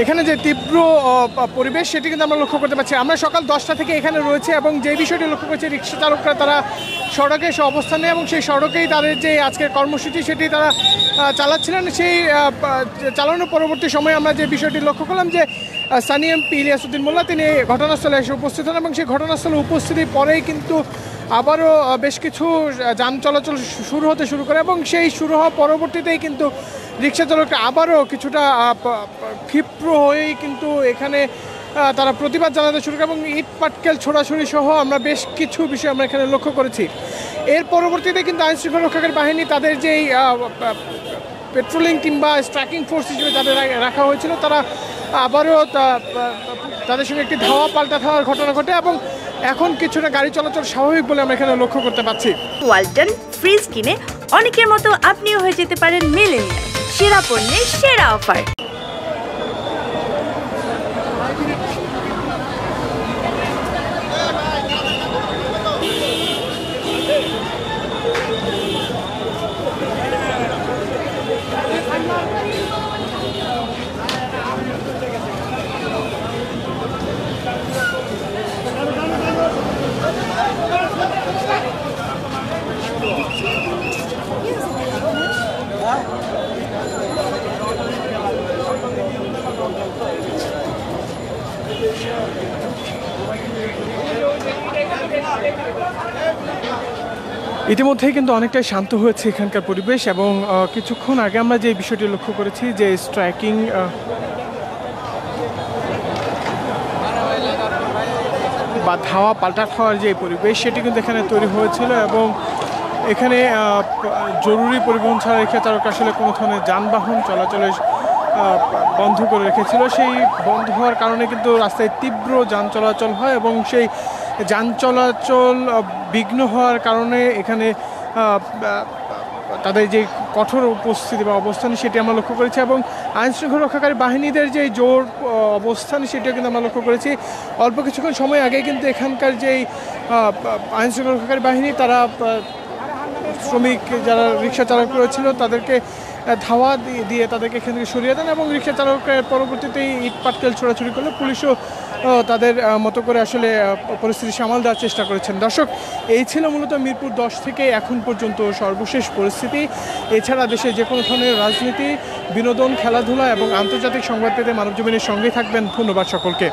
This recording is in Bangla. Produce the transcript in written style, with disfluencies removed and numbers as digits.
এখানে যে তীব্র পরিবেশ সেটি কিন্তু আমরা লক্ষ্য করতে পারছি। আমরা সকাল 10টা থেকে এখানে রয়েছে এবং যে বিষয়টি লক্ষ্য করছি রিক্সা চালকরা তারা সড়কে এসে অবস্থান নেয় এবং সেই সড়কেই তাদের যে আজকের কর্মসূচি সেটি তারা চালাচ্ছিলেন। সেই চালানোর পরবর্তী সময়ে আমরা যে বিষয়টি লক্ষ্য করলাম যে স্থানীয় এমপি ইলিয়াসউদ্দিন মোল্লা তিনি ঘটনাস্থলে এসে উপস্থিত হন এবং সেই ঘটনাস্থলে উপস্থিতির পরেই কিন্তু আবারও বেশ কিছু যান চলাচল শুরু করে এবং সেই শুরু হওয়া পরবর্তীতেই কিন্তু রিক্সা চালকরা আবারও কিছুটা ক্ষিপ্র হয়েই কিন্তু এখানে তারা প্রতিবাদ জানাতে শুরু করে এবং ইট পাটকেল ছোড়াছুড়ি সহ আমরা বেশ কিছু বিষয় আমরা এখানে লক্ষ্য করেছি। এর পরবর্তীতে কিন্তু আইনশৃঙ্খলা রক্ষাকারী বাহিনী তাদের যেই পেট্রোলিং টিম বা স্ট্রাইকিং ফোর্স হিসেবে তাদের রাখা হয়েছিল তারা আবারও তাদের সঙ্গে একটি ধাওয়া পাল্টা ধাওয়ার ঘটনা ঘটে এবং এখন কিছুটা গাড়ি চলাচল স্বাভাবিক বলে আমরা এখানে লক্ষ্য করতে পারছি। ওয়ালটন ফ্রিজ কিনে অনেকের মতো আপনিও হয়ে যেতে পারেন মিলেনিয়াল, সেরা পণ্যের সেরা অফার। ইতিমধ্যেই কিন্তু অনেকটাই শান্ত হয়েছে এখানকার পরিবেশ এবং কিছুক্ষণ আগে আমরা যে বিষয়টি লক্ষ্য করেছি যে স্ট্রাইকিং বা ধাওয়া পাল্টা খাওয়ার যে পরিবেশ সেটি কিন্তু এখানে তৈরি হয়েছিল এবং এখানে জরুরি পরিবহন ছাড়া রিক্সা চালক আসলে কোনো ধরনের যানবাহন চলাচলের বন্ধ করে রেখেছিল। সেই বন্ধ হওয়ার কারণে কিন্তু রাস্তায় তীব্র যান চলাচল হয় এবং সেই যান চলাচল বিঘ্ন হওয়ার কারণে এখানে তাদের যে কঠোর উপস্থিতি বা অবস্থান সেটি আমরা লক্ষ্য করেছি এবং আইনশৃঙ্খলা রক্ষাকারী বাহিনীদের যে জোর অবস্থান সেটিও কিন্তু আমরা লক্ষ্য করেছি। অল্প কিছুক্ষণ সময় আগে কিন্তু এখানকার যেই আইনশৃঙ্খলা রক্ষাকারী বাহিনী তারা শ্রমিক যারা রিক্সা চালক রয়েছিল তাদেরকে ধাওয়া দিয়ে তাদেরকে এখান থেকে সরিয়ে দেন এবং রিক্সা চালকের পরবর্তীতেই ইট পাটকেল ছোড়াছুড়ি করলে পুলিশও তাদের মতো করে আসলে পরিস্থিতি সামাল দেওয়ার চেষ্টা করেছেন। দর্শক, এই ছিল মূলত মিরপুর 10 থেকে এখন পর্যন্ত সর্বশেষ পরিস্থিতি। এছাড়া দেশে যে কোনো ধরনের রাজনীতি, বিনোদন, খেলাধুলা এবং আন্তর্জাতিক সংবাদ পেতে মানবজমিনের সঙ্গেই থাকবেন। ধন্যবাদ সকলকে।